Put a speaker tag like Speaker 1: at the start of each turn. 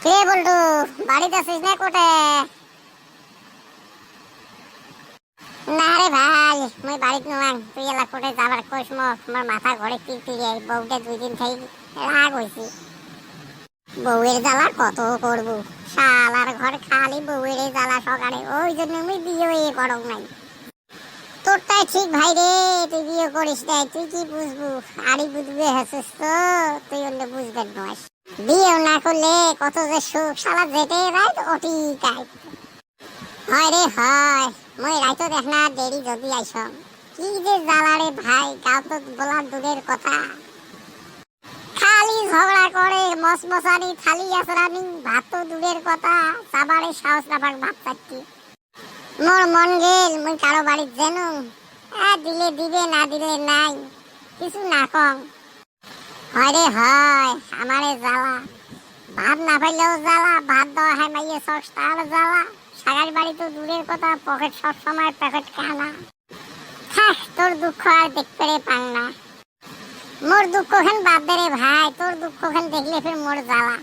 Speaker 1: কে বলটু, বাড়িতে আছিস না কোটে? না রে ভাই, মুই বাড়িতে নয়। তুই এলা কোটে যাবার কইস মো? আমার মাথা ঘরে পিড়পিড়ে বউটা 2 দিন থেকে রাগ হইছি। বউয়ের জ্বালা কত করব, শালার ঘর খালি বউয়ের জ্বালা সকালে। ওই জন্য মুই বিয়ে হয়ে করং নাই। তোরটাই ঠিক ভাই রে, তুই বিয়ে করিস নাই। তুই কি বুঝবু? আড়ি বুঝবে হাসিস তো, তুই অন্য বুঝবেন নয়। বিয়ে না করলে কত যে সুখ, শালা যেতে রাইত ওটি কাই। হয় রে হয়, মই রাইতো দেখ না দেরি যদি আইস। কি যে জ্বালা রে ভাই, গাও তো বলা দূরের কথা। খালি ঝগড়া করে, মশমশানি থালি আসরানি, ভাত তো দূরের কথা, সাবারে সাহস না পাক ভাত চাচ্ছি। মোর মন গেল মুই কারো বাড়িত যেনু, দিলে দিবে না দিলে নাই, কিছু না কম। হয় রে হয়, আমারে জ্বালা। ভাত না পাইলেও জ্বালা, ভাত দেওয়া হয় মাইয়ে সস তার জ্বালা। সাগার বাড়ি তো দূরের কথা, পকেট সব সময় প্যাকেট খানা। থাক, তোর দুঃখ আর দেখতে রে পাং না। মোর দুঃখ খান বাদ দে রে ভাই, তোর দুঃখ খান দেখলে ফির মোর জ্বালা।